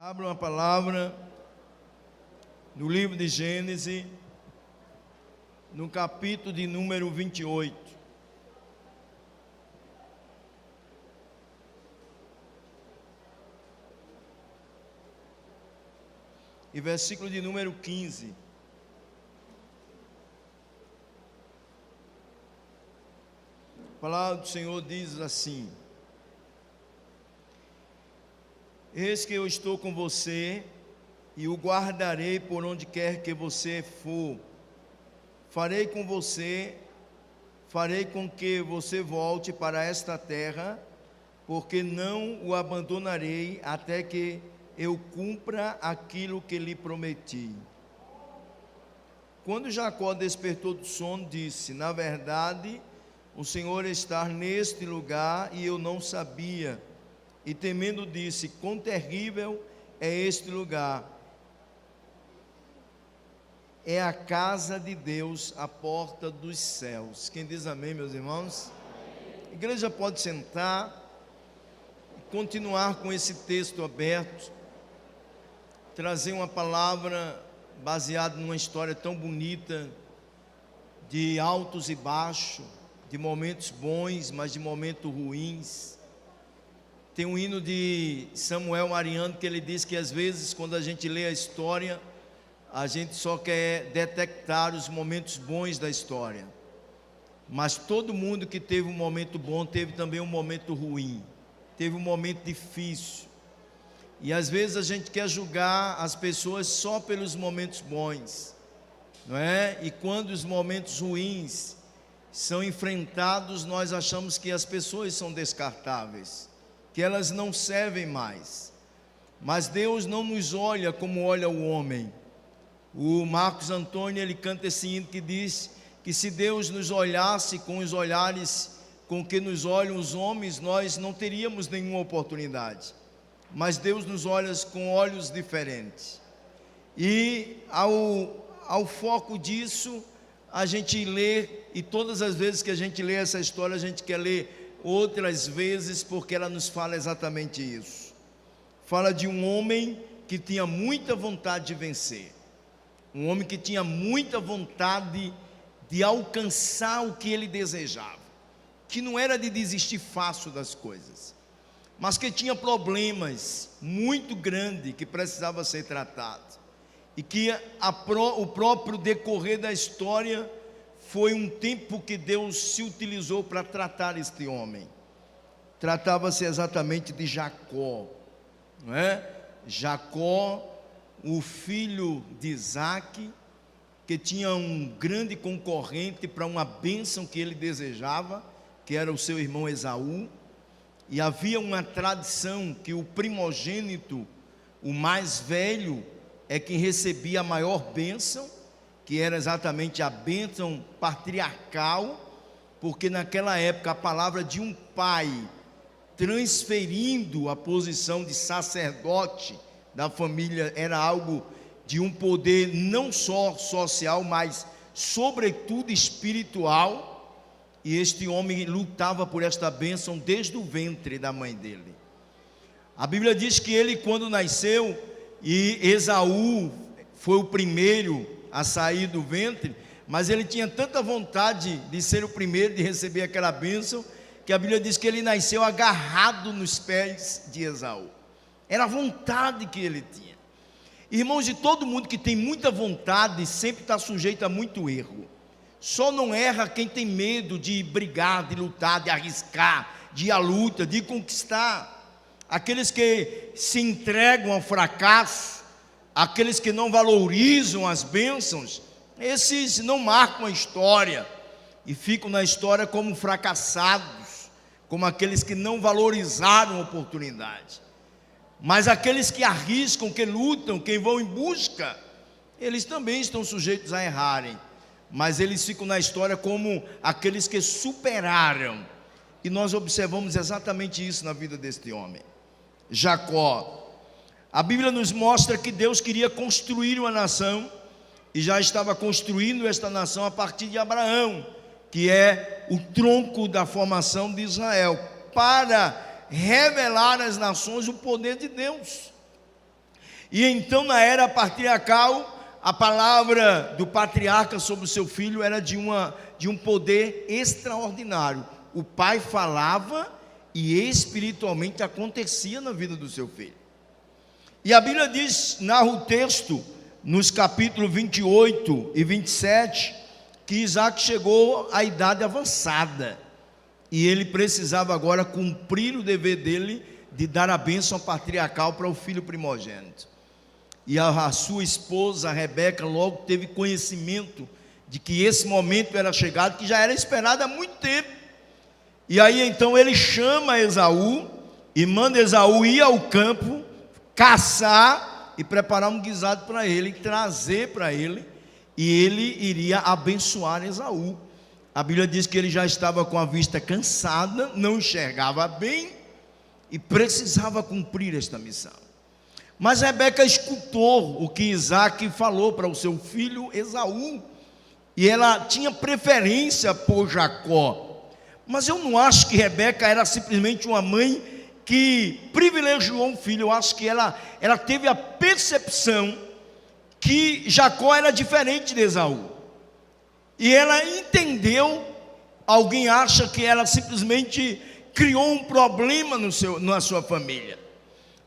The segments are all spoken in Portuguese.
Abra uma palavra no livro de Gênesis, no capítulo de número 28. E versículo de número 15. A palavra do Senhor diz assim: eis que eu estou com você e o guardarei por onde quer que você for. Farei com você, farei com que você volte para esta terra, porque não o abandonarei até que eu cumpra aquilo que lhe prometi. Quando Jacó despertou do sono, disse: na verdade, o Senhor está neste lugar e eu não sabia. E temendo disse: quão terrível é este lugar! É a casa de Deus, a porta dos céus. Quem diz amém, meus irmãos? A igreja pode sentar e continuar com esse texto aberto, trazer uma palavra baseada numa história tão bonita, de altos e baixos, de momentos bons, mas de momentos ruins. Tem um hino de Samuel Mariano que ele diz que às vezes quando a gente lê a história, a gente só quer detectar os momentos bons da história, mas todo mundo que teve um momento bom teve também um momento ruim, teve um momento difícil. E às vezes a gente quer julgar as pessoas só pelos momentos bons, não é? E quando os momentos ruins são enfrentados, nós achamos que as pessoas são descartáveis, que elas não servem mais. Mas Deus não nos olha como olha o homem. O Marcos Antônio, ele canta esse hino que diz que se Deus nos olhasse com os olhares com que nos olham os homens, nós não teríamos nenhuma oportunidade. Mas Deus nos olha com olhos diferentes. E ao foco disso, a gente lê, e todas as vezes que a gente lê essa história, a gente quer ler outras vezes, porque ela nos fala exatamente isso. Fala de um homem que tinha muita vontade de vencer, um homem que tinha muita vontade de alcançar o que ele desejava, que não era de desistir fácil das coisas, mas que tinha problemas muito grandes que precisava ser tratado, e que o próprio decorrer da história foi um tempo que Deus se utilizou para tratar este homem. Tratava-se exatamente de Jacó, não é? Jacó, o filho de Isaac, que tinha um grande concorrente para uma bênção que ele desejava, que era o seu irmão Esaú. E havia uma tradição que o primogênito, o mais velho, é quem recebia a maior bênção, que era exatamente a bênção patriarcal, porque naquela época a palavra de um pai transferindo a posição de sacerdote da família era algo de um poder não só social, mas sobretudo espiritual. E este homem lutava por esta bênção desde o ventre da mãe dele. A Bíblia diz que ele, quando nasceu, e Esaú foi o primeiro a sair do ventre, mas ele tinha tanta vontade de ser o primeiro, de receber aquela bênção, que a Bíblia diz que ele nasceu agarrado nos pés de Esaú. Era a vontade que ele tinha. Irmãos, de todo mundo que tem muita vontade, sempre está sujeito a muito erro. Só não erra quem tem medo de brigar, de lutar, de arriscar, de ir à luta, de conquistar. Aqueles que se entregam ao fracasso, aqueles que não valorizam as bênçãos, esses não marcam a história e ficam na história como fracassados, como aqueles que não valorizaram a oportunidade. Mas aqueles que arriscam, que lutam, que vão em busca, eles também estão sujeitos a errarem, mas eles ficam na história como aqueles que superaram. E nós observamos exatamente isso na vida deste homem, Jacó. A Bíblia nos mostra que Deus queria construir uma nação, e já estava construindo esta nação a partir de Abraão, que é o tronco da formação de Israel, para revelar às nações o poder de Deus. E então, na era patriarcal, a palavra do patriarca sobre o seu filho era de um poder extraordinário. O pai falava e espiritualmente acontecia na vida do seu filho. E a Bíblia diz, narra o texto, nos capítulos 28 e 27, que Isaac chegou à idade avançada. E ele precisava agora cumprir o dever dele de dar a bênção patriarcal para o filho primogênito. E a sua esposa, Rebeca, logo teve conhecimento de que esse momento era chegado, que já era esperado há muito tempo. E aí então ele chama Esaú e manda Esaú ir ao campo, caçar e preparar um guisado para ele, trazer para ele, e ele iria abençoar Esaú. A Bíblia diz que ele já estava com a vista cansada, não enxergava bem e precisava cumprir esta missão. Mas Rebeca escutou o que Isaac falou para o seu filho Esaú, e ela tinha preferência por Jacó. Mas eu não acho que Rebeca era simplesmente uma mãe que privilegiou um filho. Eu acho que ela teve a percepção que Jacó era diferente de Esaú, e ela entendeu. Alguém acha que ela simplesmente criou um problema na sua família,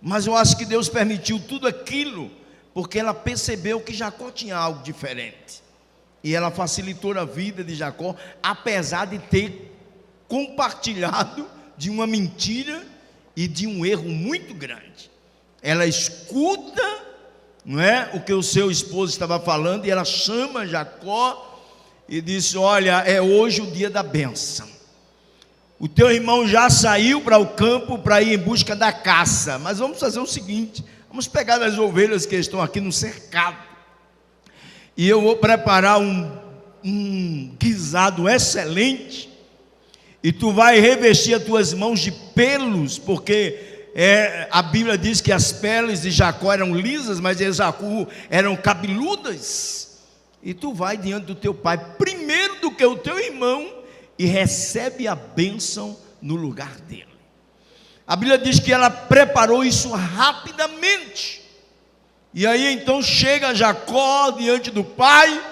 mas eu acho que Deus permitiu tudo aquilo porque ela percebeu que Jacó tinha algo diferente, e ela facilitou a vida de Jacó, apesar de ter compartilhado de uma mentira e de um erro muito grande. Ela escuta, não é, o que o seu esposo estava falando, e ela chama Jacó e disse: olha, é hoje o dia da bênção. O teu irmão já saiu para o campo para ir em busca da caça, mas vamos fazer o seguinte: vamos pegar as ovelhas que estão aqui no cercado, e eu vou preparar um guisado excelente, e tu vai revestir as tuas mãos de pelos, porque a Bíblia diz que as peles de Jacó eram lisas, mas de Esaú eram cabeludas, e tu vai diante do teu pai, primeiro do que o teu irmão, e recebe a bênção no lugar dele. A Bíblia diz que ela preparou isso rapidamente, e aí então chega Jacó diante do pai,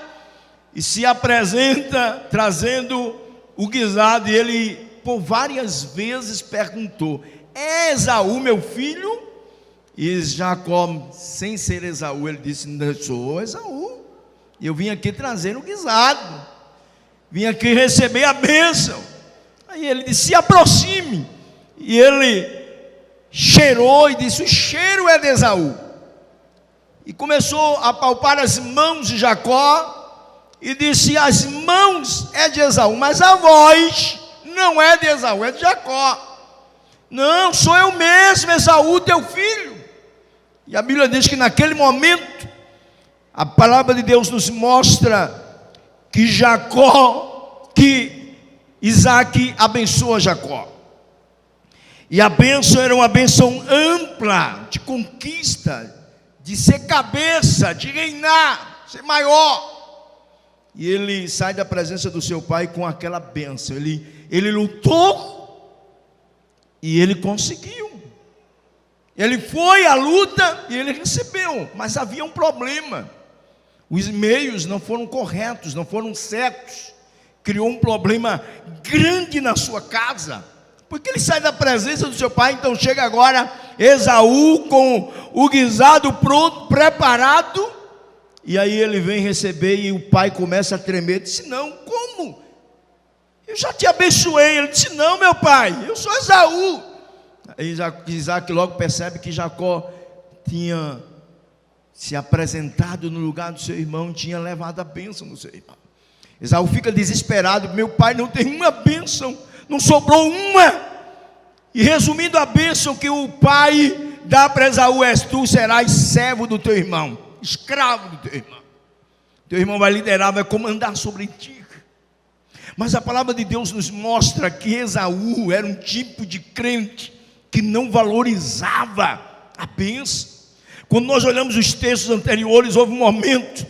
e se apresenta trazendo o guisado, e ele por várias vezes perguntou: é Esaú meu filho? E Jacó, sem ser Esaú, ele disse: não, sou Esaú, eu vim aqui trazer o guisado, vim aqui receber a bênção. Aí ele disse: se aproxime. E ele cheirou e disse: o cheiro é de Esaú. E começou a palpar as mãos de Jacó e disse: as mãos é de Esaú, mas a voz não é de Esaú, é de Jacó. Não, sou eu mesmo, Esaú, teu filho. E a Bíblia diz que naquele momento, a palavra de Deus nos mostra que Isaac abençoa Jacó. E a bênção era uma bênção ampla, de conquista, de ser cabeça, de reinar, ser maior. E ele sai da presença do seu pai com aquela bênção. Ele lutou e ele conseguiu. Ele foi à luta e ele recebeu, mas havia um problema. Os meios não foram corretos, não foram certos. Criou um problema grande na sua casa, porque ele sai da presença do seu pai. Então chega agora Esaú com o guisado pronto, preparado, e aí ele vem receber, e o pai começa a tremer. Disse: não, como? Eu já te abençoei. Ele disse: não, meu pai, eu sou Esaú. Aí Isaac logo percebe que Jacó tinha se apresentado no lugar do seu irmão, tinha levado a bênção do seu irmão. Esaú fica desesperado: meu pai não tem uma bênção, não sobrou uma. E resumindo a bênção que o pai dá para Esaú: és tu, serás servo do teu irmão, escravo do teu irmão. Teu irmão vai liderar, vai comandar sobre ti. Mas a palavra de Deus nos mostra que Esaú era um tipo de crente que não valorizava a bênção. Quando nós olhamos os textos anteriores, houve um momento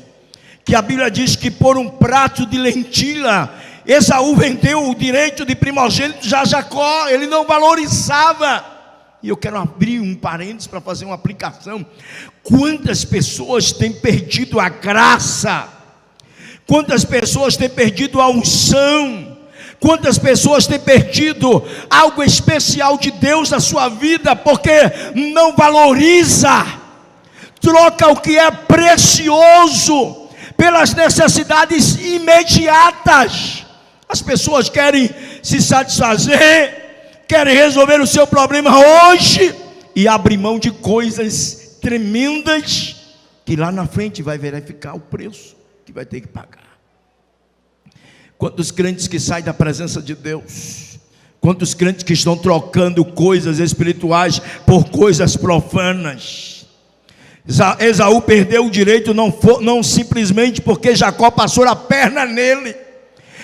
que a Bíblia diz que por um prato de lentilha, Esaú vendeu o direito de primogênito a Jacó. Ele não valorizava E eu quero abrir um parênteses para fazer uma aplicação. Quantas pessoas têm perdido a graça? Quantas pessoas têm perdido a unção? Quantas pessoas têm perdido algo especial de Deus na sua vida, porque não valoriza, troca o que é precioso pelas necessidades imediatas. As pessoas querem se satisfazer, querem resolver o seu problema hoje, e abrem mão de coisas tremendas, que lá na frente vai verificar o preço que vai ter que pagar. Quantos crentes que saem da presença de Deus, quantos crentes que estão trocando coisas espirituais por coisas profanas. Esaú perdeu o direito não simplesmente porque Jacó passou a perna nele.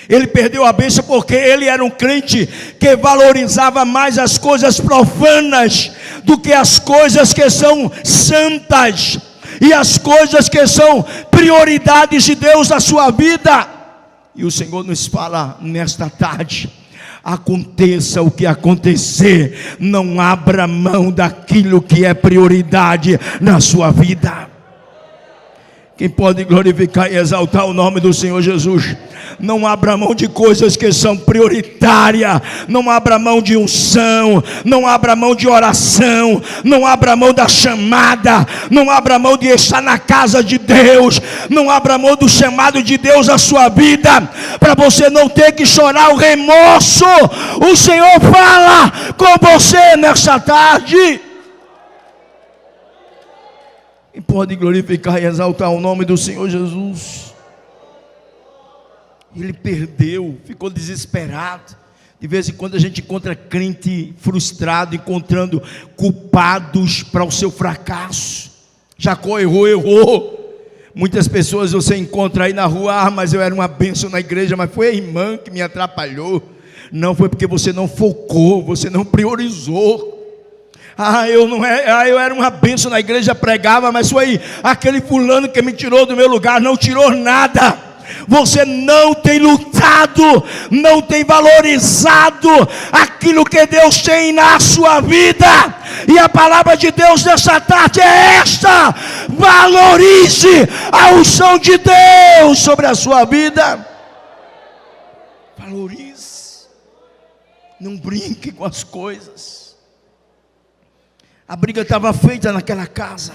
Ele perdeu a bênção porque ele era um crente que valorizava mais as coisas profanas do que as coisas que são santas e as coisas que são prioridades de Deus na sua vida. E o Senhor nos fala nesta tarde: aconteça o que acontecer, não abra mão daquilo que é prioridade na sua vida. Quem pode glorificar e exaltar o nome do Senhor Jesus? Não abra mão de coisas que são prioritárias. Não abra mão de unção. Não abra mão de oração. Não abra mão da chamada. Não abra mão de estar na casa de Deus. Não abra mão do chamado de Deus na sua vida, para você não ter que chorar o remorso. O Senhor fala com você nessa tarde. E pode glorificar e exaltar o nome do Senhor Jesus. Ele perdeu, ficou desesperado. De vez em quando a gente encontra crente frustrado, encontrando culpados para o seu fracasso. Jacó errou. Muitas pessoas você encontra aí na rua: mas eu era uma bênção na igreja, mas foi a irmã que me atrapalhou. Não, foi porque você não focou, você não priorizou. Eu era uma bênção na igreja, pregava, mas foi aquele fulano que me tirou do meu lugar. Não tirou nada. Você não tem lutado, não tem valorizado aquilo que Deus tem na sua vida. E a palavra de Deus nessa tarde é esta: valorize a unção de Deus sobre a sua vida. Valorize. Não brinque com as coisas. A briga estava feita naquela casa.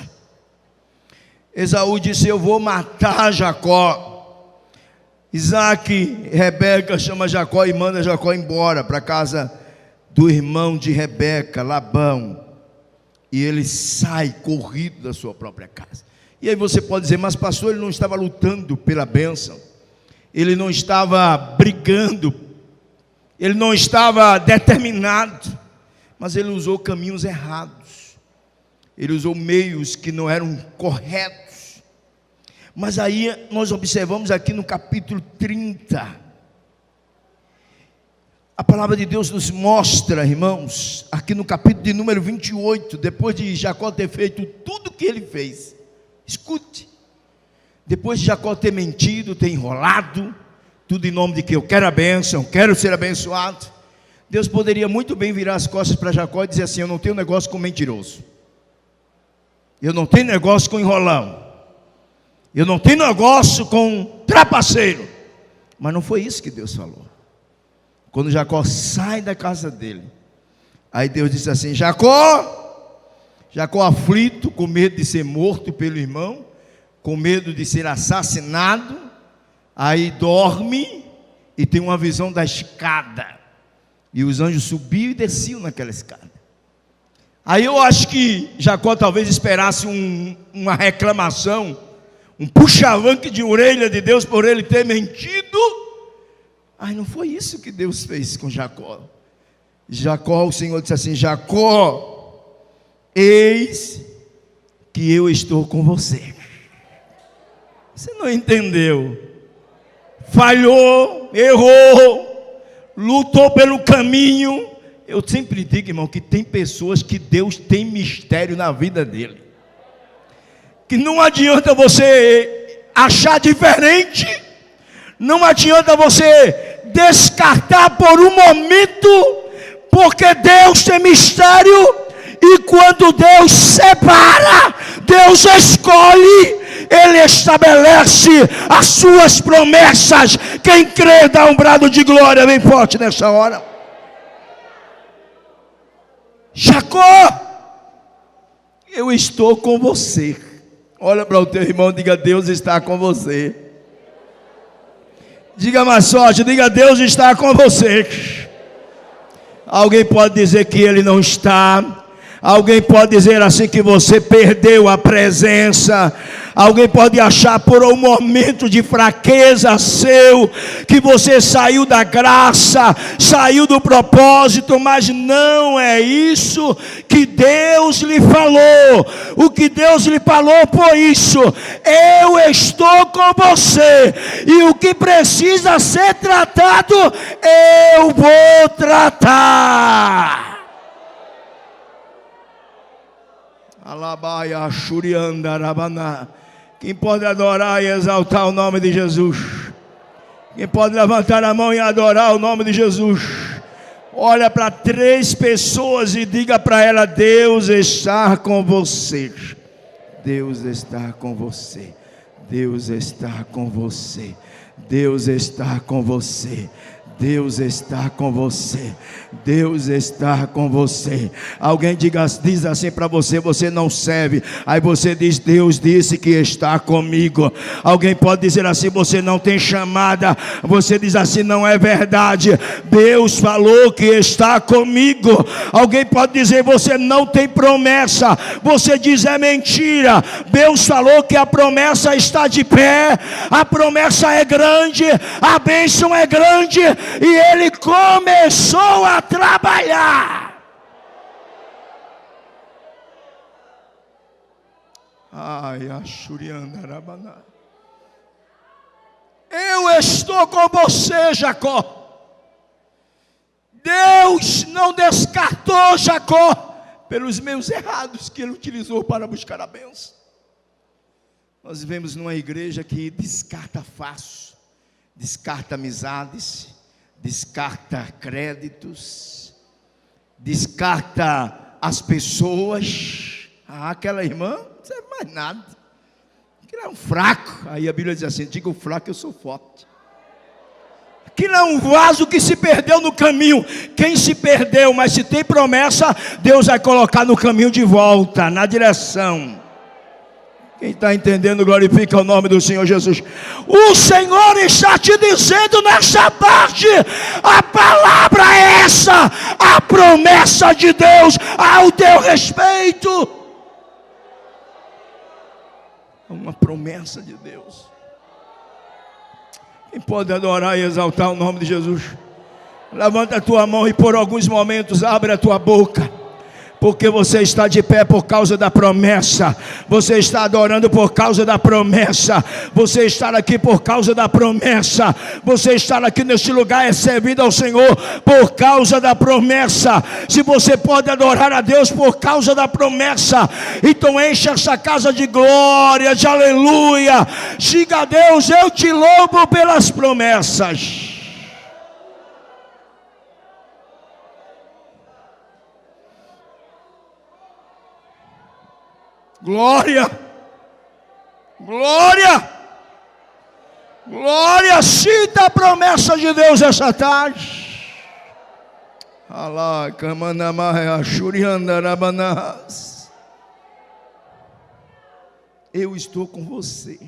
Esaú disse: eu vou matar Jacó. Isaac, Rebeca chama Jacó e manda Jacó embora para a casa do irmão de Rebeca, Labão. E ele sai corrido da sua própria casa. E aí você pode dizer: mas pastor, ele não estava lutando pela bênção, ele não estava brigando, ele não estava determinado, mas ele usou caminhos errados, ele usou meios que não eram corretos. Mas aí nós observamos aqui no capítulo 30, a palavra de Deus nos mostra, irmãos, aqui no capítulo de número 28, depois de Jacó ter feito tudo o que ele fez, escute, depois de Jacó ter mentido, ter enrolado, tudo em nome de que eu quero a bênção, quero ser abençoado, Deus poderia muito bem virar as costas para Jacó e dizer assim: eu não tenho negócio com mentiroso, eu não tenho negócio com enrolão, eu não tenho negócio com trapaceiro. Mas não foi isso que Deus falou. Quando Jacó sai da casa dele, aí Deus disse assim: Jacó aflito, com medo de ser morto pelo irmão, com medo de ser assassinado, aí dorme e tem uma visão da escada, e os anjos subiam e desciam naquela escada. Aí eu acho que Jacó talvez esperasse uma reclamação, um puxa-lanque de orelha de Deus por ele ter mentido. Aí não foi isso que Deus fez com Jacó. Jacó, o Senhor disse assim: Jacó, eis que eu estou com você. Você não entendeu? Falhou, errou, lutou pelo caminho. Eu sempre digo, irmão, que tem pessoas que Deus tem mistério na vida dele, que não adianta você achar diferente, não adianta você descartar por um momento, porque Deus tem mistério E quando Deus separa, Deus escolhe, Ele estabelece as suas promessas. Quem crê dá um brado de glória bem forte nessa hora. Jacó, eu estou com você. Olha para o teu irmão, diga: Deus está com você. Diga mais forte, diga: Deus está com você. Alguém pode dizer que Ele não está. Alguém pode dizer assim que você perdeu a presença. Alguém pode achar por um momento de fraqueza seu que você saiu da graça, saiu do propósito, mas não é isso que Deus lhe falou. O que Deus lhe falou foi isso: eu estou com você, e o que precisa ser tratado, eu vou tratar. Alabaia, Shurianda, Rabaná. Quem pode adorar e exaltar o nome de Jesus? Quem pode levantar a mão e adorar o nome de Jesus? Olha para 3 pessoas e diga para ela: Deus está com você. Deus está com você. Deus está com você. Deus está com você. Deus está com você. Deus está com você. Alguém diz assim para você: você não serve. Aí você diz: Deus disse que está comigo. Alguém pode dizer assim: você não tem chamada. Você diz assim: não é verdade, Deus falou que está comigo. Alguém pode dizer: você não tem promessa. Você diz: é mentira, Deus falou que a promessa está de pé. A promessa é grande, a bênção é grande, e Ele começou a trabalhar. Ai, a Shurianda Rabaná. Eu estou com você, Jacó. Deus não descartou Jacó pelos meios errados que ele utilizou para buscar a bênção. Nós vivemos numa igreja que descarta fácil, descarta amizades, descarta créditos, descarta as pessoas. Aquela irmã não serve mais nada, aquilo é um fraco. Aí a Bíblia diz assim: diga o fraco, eu sou forte. Aquilo é um vaso que se perdeu no caminho. Quem se perdeu, mas se tem promessa, Deus vai colocar no caminho de volta, na direção. Quem está entendendo, glorifica o nome do Senhor Jesus. O Senhor está te dizendo nessa parte: a palavra é essa, a promessa de Deus ao teu respeito. Uma promessa de Deus. Quem pode adorar e exaltar o nome de Jesus? Levanta a tua mão e por alguns momentos abre a tua boca. Porque você está de pé por causa da promessa. Você está adorando por causa da promessa. Você está aqui por causa da promessa. Você está aqui neste lugar é servido ao Senhor por causa da promessa. Se você pode adorar a Deus por causa da promessa, então enche essa casa de glória, de aleluia. Diga a Deus: eu te louvo pelas promessas. Glória, glória, glória. Cita a promessa de Deus essa tarde. Alá, Kamanamaya, Shuriandarabanas. Eu estou com você.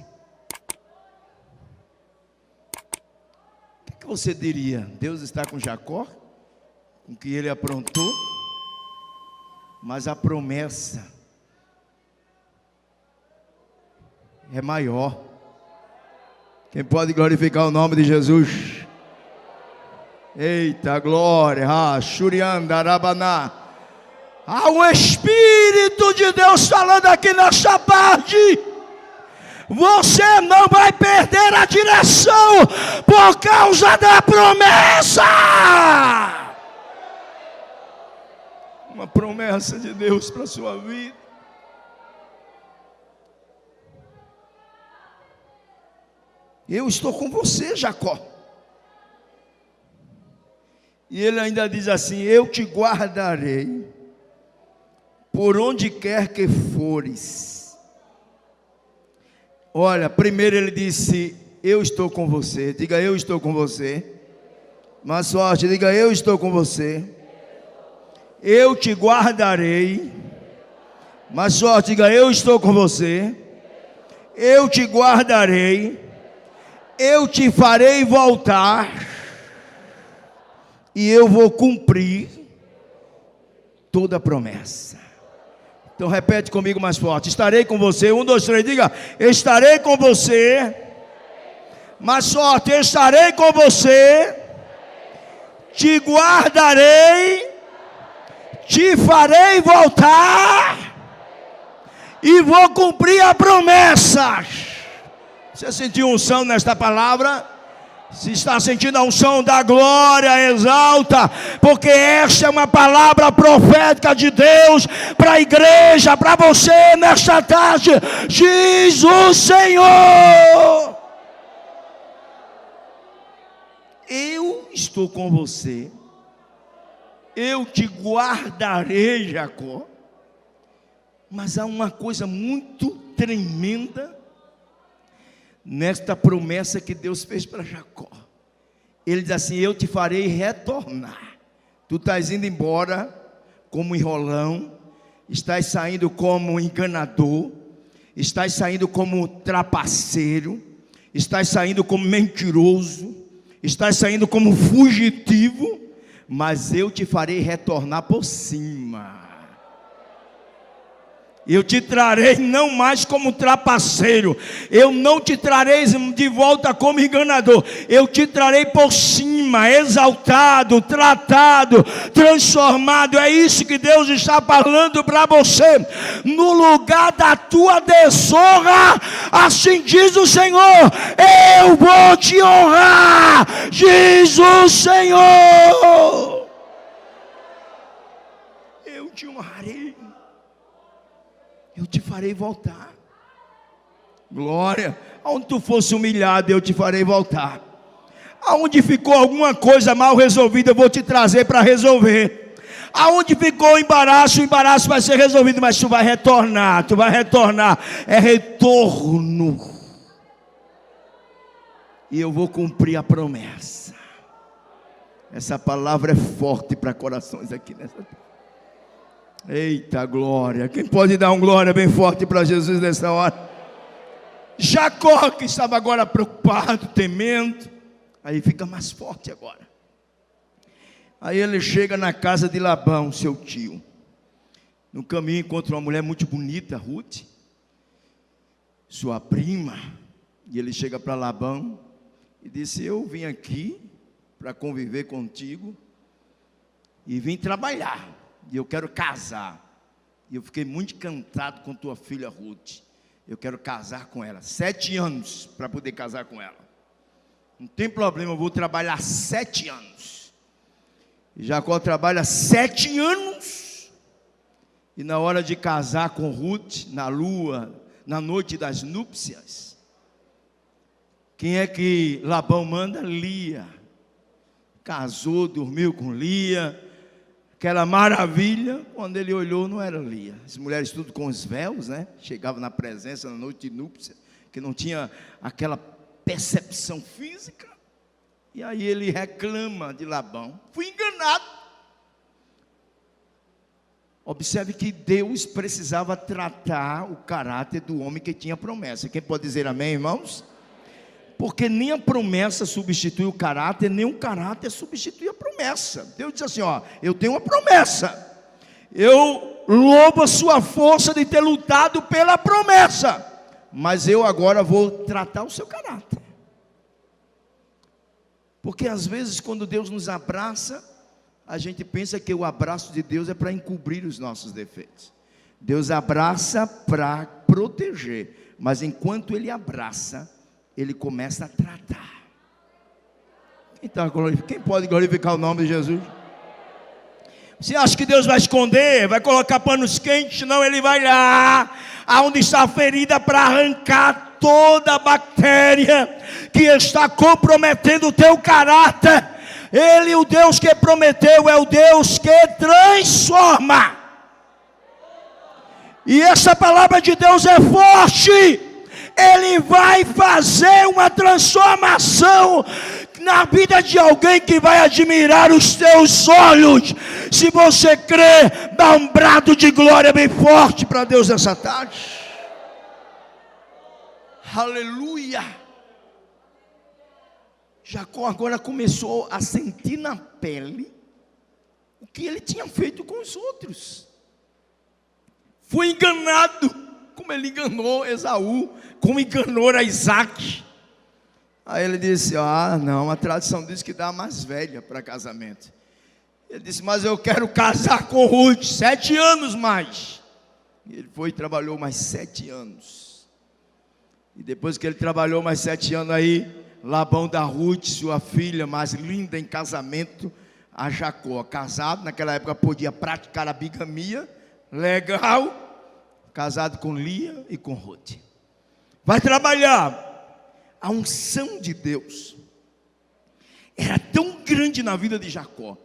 O que você diria? Deus está com Jacó, com o que ele aprontou, mas a promessa é maior. Quem pode glorificar o nome de Jesus? Eita glória! Shuriandarabaná. Há um Espírito de Deus falando aqui nessa parte. Você não vai perder a direção por causa da promessa. Uma promessa de Deus para a sua vida. Eu estou com você, Jacó. E ele ainda diz assim: eu te guardarei por onde quer que fores. Olha, primeiro ele disse: eu estou com você. Diga: eu estou com você. Mais forte, diga: eu estou com você. Eu te guardarei. Mais forte, diga: eu estou com você. Eu te guardarei. Eu te farei voltar. E eu vou cumprir toda a promessa. Então repete comigo mais forte: estarei com você. 1, 2, 3, diga: estarei com você. Mais forte: estarei com você. Te guardarei. Te farei voltar. E vou cumprir a promessa. Você sentiu unção nesta palavra? Se está sentindo a unção da glória, exalta, porque esta é uma palavra profética de Deus para a igreja, para você nesta tarde. Diz o Senhor: eu estou com você, eu te guardarei, Jacó. Mas há uma coisa muito tremenda nesta promessa que Deus fez para Jacó. Ele diz assim: eu te farei retornar. Tu estás indo embora como enrolão, estás saindo como enganador, estás saindo como trapaceiro, estás saindo como mentiroso, estás saindo como fugitivo, mas eu te farei retornar por cima. Eu te trarei não mais como trapaceiro. Eu não te trarei de volta como enganador. Eu te trarei por cima, exaltado, tratado, transformado. É isso que Deus está falando para você. No lugar da tua desonra, assim diz o Senhor: eu vou te honrar, diz o Senhor. Eu te honrarei. Eu te farei voltar. Glória. Aonde tu fosse humilhado, eu te farei voltar. Aonde ficou alguma coisa mal resolvida, eu vou te trazer para resolver. Aonde ficou o embaraço vai ser resolvido. Mas tu vai retornar, é retorno. E eu vou cumprir a promessa. Essa palavra é forte para corações aqui nessa terra. Eita glória. Quem pode dar uma glória bem forte para Jesus nessa hora? Jacó, que estava agora preocupado, temendo, aí fica mais forte agora. Aí ele chega na casa de Labão, seu tio. No caminho encontra uma mulher muito bonita, Ruth, sua prima. E ele chega para Labão e disse: eu vim aqui para conviver contigo e vim trabalhar. E eu quero casar. E eu fiquei muito encantado com tua filha Ruth. Eu quero casar com ela. 7 anos para poder casar com ela. Não tem problema, eu vou trabalhar 7 anos. E Jacó trabalha 7 anos. E na hora de casar com Ruth, na lua, na noite das núpcias, quem é que Labão manda? Lia. Casou, dormiu com Lia. Aquela maravilha. Quando ele olhou, não era Lia. As mulheres tudo com os véus, né? Chegavam na presença na noite de núpcia, que não tinha aquela percepção física. E aí ele reclama de Labão: fui enganado. Observe que Deus precisava tratar o caráter do homem que tinha promessa. Quem pode dizer amém, irmãos? Porque nem a promessa substitui o caráter, nem o caráter substitui a promessa. Deus diz assim: ó, eu tenho uma promessa. Eu louvo a sua força de ter lutado pela promessa, mas eu agora vou tratar o seu caráter. Porque às vezes quando Deus nos abraça, a gente pensa que o abraço de Deus é para encobrir os nossos defeitos. Deus abraça para proteger, mas enquanto Ele abraça, Ele começa a tratar. Então, quem pode glorificar o nome de Jesus? Você acha que Deus vai esconder, vai colocar panos quentes? Não, Ele vai lá, aonde está a ferida, para arrancar toda a bactéria que está comprometendo o teu caráter. Ele, o Deus que prometeu, é o Deus que transforma. E essa palavra de Deus é forte. Ele vai fazer uma transformação na vida de alguém que vai admirar os teus olhos. Se você crê, dá um brado de glória bem forte para Deus nessa tarde. Aleluia. Jacó agora começou a sentir na pele o que ele tinha feito com os outros. Foi enganado, como ele enganou Esaú, como enganou a Isaac. Aí ele disse: não, a tradição diz que dá a mais velha para casamento. Ele disse: mas eu quero casar com Ruth, 7 anos mais. E ele foi e trabalhou mais 7 anos. E depois que ele trabalhou mais 7 anos aí, Labão dá Ruth, sua filha mais linda, em casamento a Jacó. Casado, naquela época podia praticar a bigamia, legal, casado com Lia e com Ruth. Vai trabalhar. A unção de Deus era tão grande na vida de Jacó,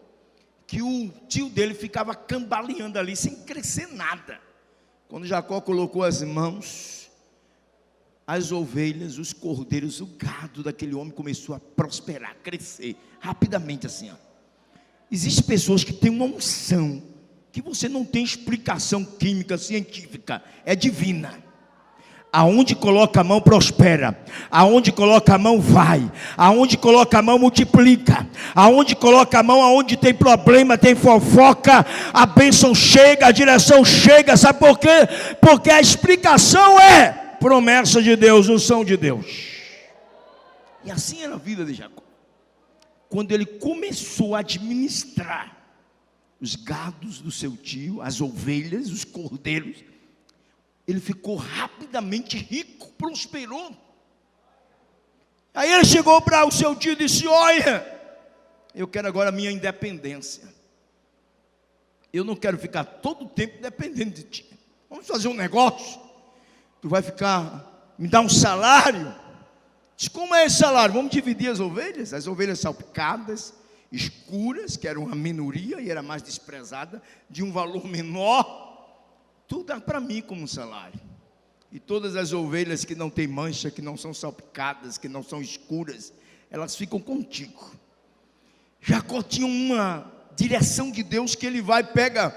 que o tio dele ficava cambaleando ali, sem crescer nada. Quando Jacó colocou as mãos, as ovelhas, os cordeiros, o gado daquele homem começou a prosperar, crescer, rapidamente assim. Existem pessoas que têm uma unção, que você não tem explicação química, científica, é divina. Aonde coloca a mão prospera, aonde coloca a mão vai, aonde coloca a mão multiplica, aonde coloca a mão, aonde tem problema, tem fofoca, a bênção chega, a direção chega. Sabe por quê? Porque a explicação é promessa de Deus, unção de Deus. E assim era a vida de Jacó. Quando ele começou a administrar os gados do seu tio, as ovelhas, os cordeiros, ele ficou rapidamente rico, prosperou. Aí ele chegou para o seu tio e disse: olha, eu quero agora a minha independência. Eu não quero ficar todo o tempo dependendo de ti. Vamos fazer um negócio. Tu vai ficar, me dar um salário. Diz: como é esse salário? Vamos dividir as ovelhas salpicadas, escuras, que era uma minoria e era mais desprezada, de um valor menor. Tu dá para mim como salário. E todas as ovelhas que não têm mancha, que não são salpicadas, que não são escuras, elas ficam contigo. Jacó tinha uma direção de Deus, que ele vai, pega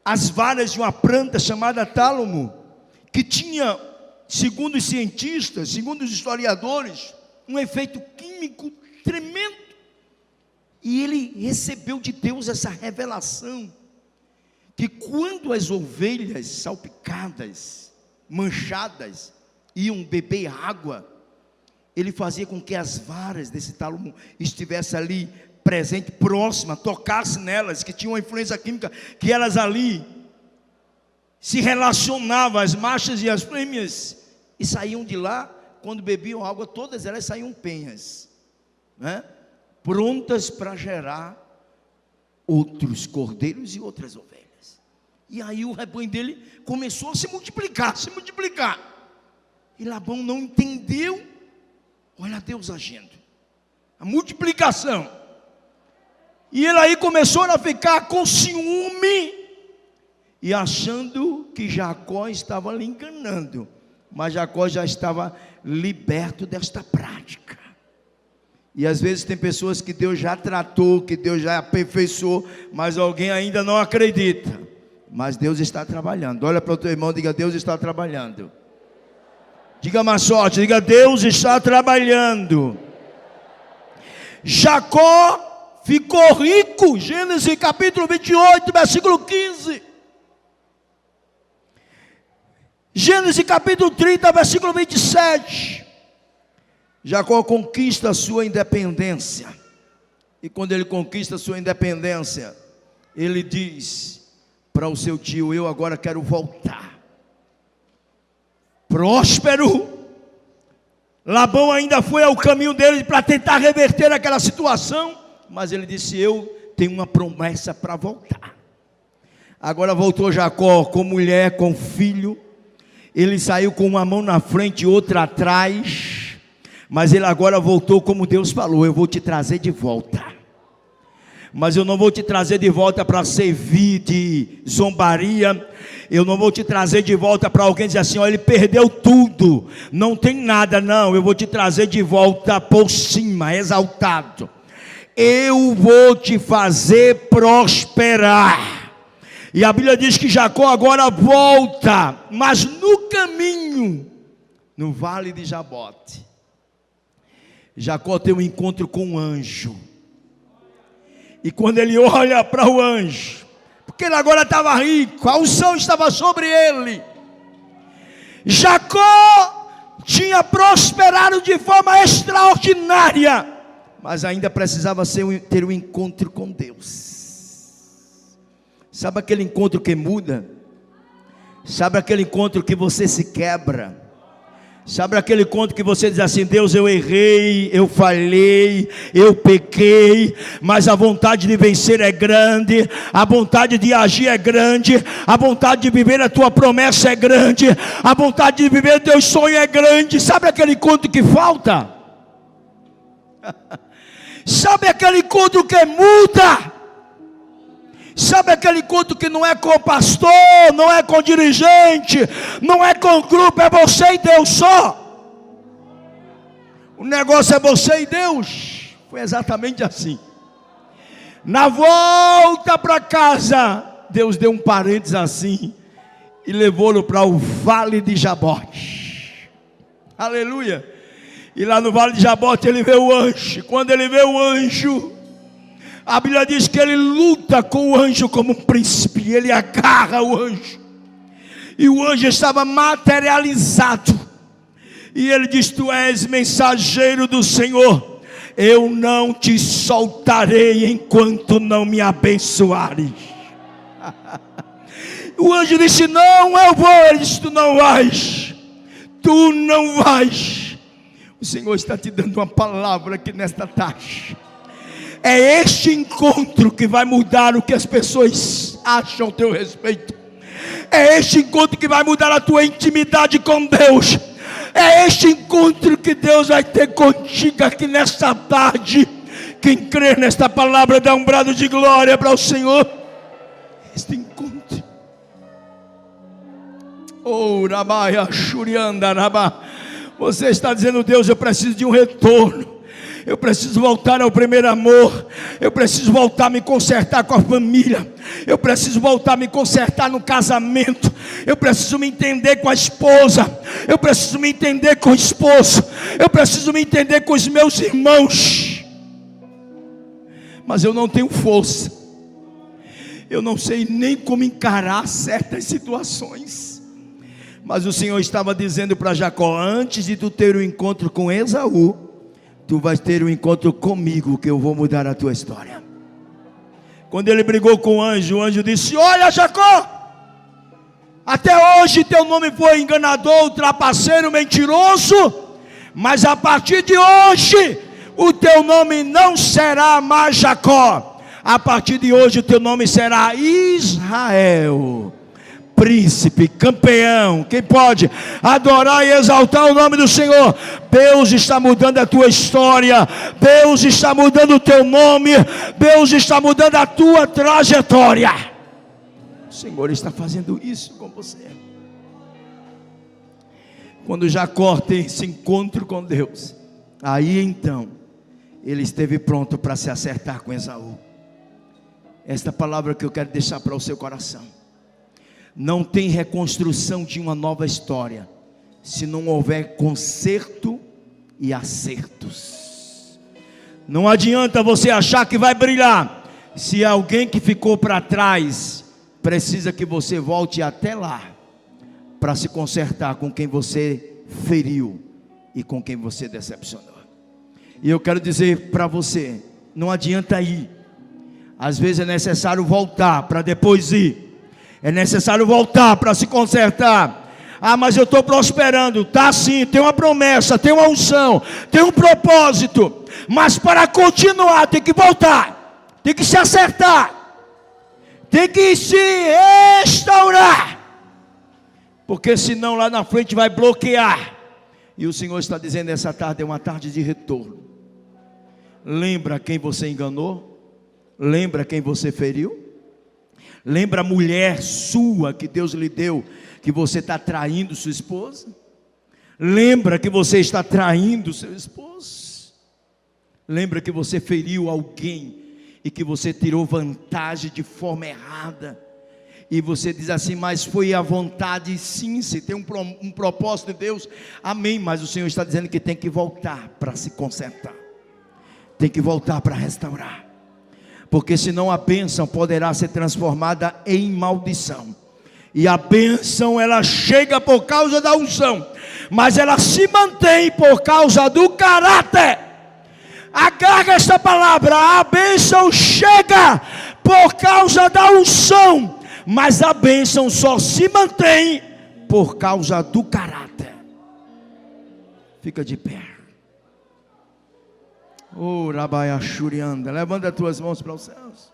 as varas de uma planta chamada tálamo, que tinha, segundo os cientistas, segundo os historiadores, um efeito químico tremendo. E ele recebeu de Deus essa revelação, que quando as ovelhas salpicadas, manchadas, iam beber água, ele fazia com que as varas desse tálamo estivessem ali presente, próxima, tocasse nelas, que tinha uma influência química, que elas ali se relacionavam, as machas e as fêmeas, e saíam de lá. Quando bebiam água, todas elas saíam penhas, né? Prontas para gerar outros cordeiros e outras ovelhas. E aí o rebanho dele começou a se multiplicar. E Labão não entendeu. Olha Deus agindo, a multiplicação. E ele aí começou a ficar com ciúme, e achando que Jacó estava lhe enganando. Mas Jacó já estava liberto desta prática. E às vezes tem pessoas que Deus já tratou, que Deus já aperfeiçoou, mas alguém ainda não acredita. Mas Deus está trabalhando. Olha para o teu irmão e diga: Deus está trabalhando. Diga mais forte, diga: Deus está trabalhando. Jacó ficou rico. Gênesis capítulo 28, versículo 15. Gênesis capítulo 30, versículo 27. Jacó conquista a sua independência. E quando ele conquista a sua independência, ele diz para o seu tio: eu agora quero voltar. Próspero. Labão ainda foi ao caminho dele para tentar reverter aquela situação, mas ele disse: eu tenho uma promessa para voltar. Agora voltou Jacó com mulher, com filho. Ele saiu com uma mão na frente e outra atrás, mas ele agora voltou como Deus falou: eu vou te trazer de volta. mas eu não vou te trazer de volta para servir de zombaria. Eu não vou te trazer de volta para alguém dizer assim: ó, ele perdeu tudo, não tem nada. Não, eu vou te trazer de volta por cima, exaltado. Eu vou te fazer prosperar. E a Bíblia diz que Jacó agora volta, mas no caminho, no vale de Jabote, Jacó tem um encontro com um anjo. E quando ele olha para o anjo, porque ele agora estava rico, a unção estava sobre ele, Jacó tinha prosperado de forma extraordinária, mas ainda precisava ter um encontro com Deus. Sabe aquele encontro que muda? Sabe aquele encontro que você se quebra? Sabe aquele encontro que você diz assim: Deus, eu errei, eu falhei, eu pequei, mas a vontade de vencer é grande, a vontade de agir é grande, a vontade de viver a tua promessa é grande, a vontade de viver o teu sonho é grande. Sabe aquele encontro que falta? Sabe aquele encontro que muda? Sabe aquele encontro que não é com o pastor, não é com o dirigente, não é com o grupo, é você e Deus só. O negócio é você e Deus. Foi exatamente assim. Na volta para casa, Deus deu um parênteses assim e levou-lo para o vale de Jabote. Aleluia. E lá no vale de Jabote ele vê o anjo. Quando ele vê o anjo, a Bíblia diz que ele luta com o anjo como um príncipe. Ele agarra o anjo, e o anjo estava materializado, e ele diz: tu és mensageiro do Senhor, eu não te soltarei enquanto não me abençoares. O anjo disse: não, eu vou. Ele disse: tu não vais, tu não vais. O Senhor está te dando uma palavra aqui nesta tarde. É este encontro que vai mudar o que as pessoas acham a teu respeito. É este encontro que vai mudar a tua intimidade com Deus. É este encontro que Deus vai ter contigo aqui nesta tarde. Quem crê nesta palavra dá um brado de glória para o Senhor. Este encontro. Oh, Rabaia, Shurianda, Rabá. Você está dizendo: Deus, eu preciso de um retorno. Eu preciso voltar ao primeiro amor. Eu preciso voltar a me consertar com a família. Eu preciso voltar a me consertar no casamento. Eu preciso me entender com a esposa. Eu preciso me entender com o esposo. Eu preciso me entender com os meus irmãos. Mas eu não tenho força. Eu não sei nem como encarar certas situações. Mas o Senhor estava dizendo para Jacó: antes de tu ter o encontro com Esaú, tu vais ter um encontro comigo, que eu vou mudar a tua história. Quando ele brigou com o anjo disse: olha, Jacó, até hoje teu nome foi enganador, trapaceiro, mentiroso, mas a partir de hoje o teu nome não será mais Jacó. A partir de hoje o teu nome será Israel. Príncipe, campeão. Quem pode adorar e exaltar o nome do Senhor? Deus está mudando a tua história. Deus está mudando o teu nome. Deus está mudando a tua trajetória. O Senhor está fazendo isso com você. Quando Jacó tem esse encontro com Deus, aí então ele esteve pronto para se acertar com Esaú. Esta palavra que eu quero deixar para o seu coração: não tem reconstrução de uma nova história se não houver conserto e acertos. Não adianta você achar que vai brilhar se alguém que ficou para trás precisa que você volte até lá para se consertar com quem você feriu e com quem você decepcionou. E eu quero dizer para você: não adianta ir. Às vezes é necessário voltar para depois ir. É necessário voltar para se consertar. Ah, mas eu estou prosperando. Tá sim, tem uma promessa, tem uma unção, tem um propósito. Mas para continuar tem que voltar, tem que se acertar, tem que se restaurar, porque senão lá na frente vai bloquear. E o Senhor está dizendo: essa tarde é uma tarde de retorno. Lembra quem você enganou? Lembra quem você feriu? Lembra a mulher sua que Deus lhe deu, que você está traindo sua esposa? Lembra que você está traindo seu esposo? Lembra que você feriu alguém e que você tirou vantagem de forma errada? E você diz assim, mas foi a vontade, sim, se tem um propósito de Deus, amém, mas o Senhor está dizendo que tem que voltar para se consertar, tem que voltar para restaurar, porque senão a bênção poderá ser transformada em maldição, e a bênção ela chega por causa da unção, mas ela se mantém por causa do caráter. Agarra esta palavra, a bênção chega por causa da unção, mas a bênção só se mantém por causa do caráter. Fica de pé. Oh, Rabaia Shurianda, levanta as tuas mãos para os céus.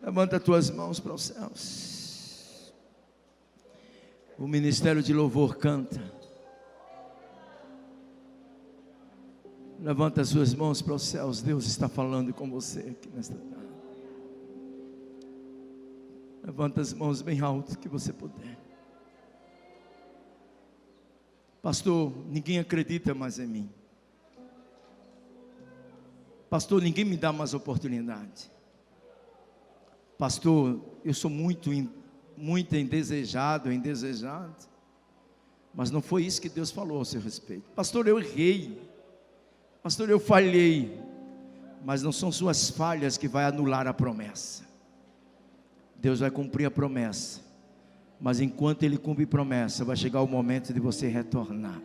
Levanta as tuas mãos para os céus. O ministério de louvor canta. Levanta as suas mãos para os céus. Deus está falando com você aqui nesta tarde. Levanta as mãos bem alto que você puder. Pastor, ninguém acredita mais em mim. Pastor, ninguém me dá mais oportunidade. Pastor, eu sou muito indesejado. Mas não foi isso que Deus falou a seu respeito. Pastor, eu errei. Pastor, eu falhei. Mas não são suas falhas que vai anular a promessa. Deus vai cumprir a promessa, mas enquanto Ele cumpre a promessa, vai chegar o momento de você retornar.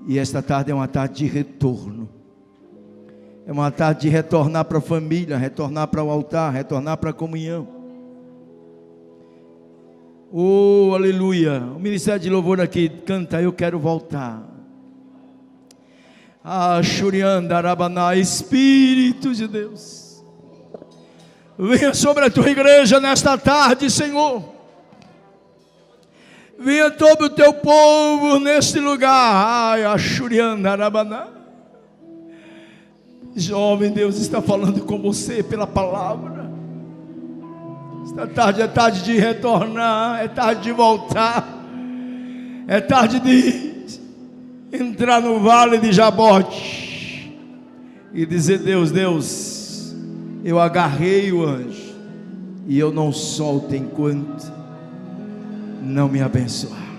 E esta tarde é uma tarde de retorno, é uma tarde de retornar para a família, retornar para o altar, retornar para a comunhão. Oh, aleluia! O ministério de louvor aqui canta, eu quero voltar. Ah, Shurianda, Arabaná, Espírito de Deus, venha sobre a tua igreja nesta tarde, Senhor. Venha todo o teu povo neste lugar. Ai, Ashuriana, Arabaná. Jovem, Deus está falando com você pela palavra. Esta tarde é tarde de retornar, é tarde de voltar, é tarde de entrar no vale de Jabote e dizer, Deus, eu agarrei o anjo e eu não solto enquanto não me abençoar.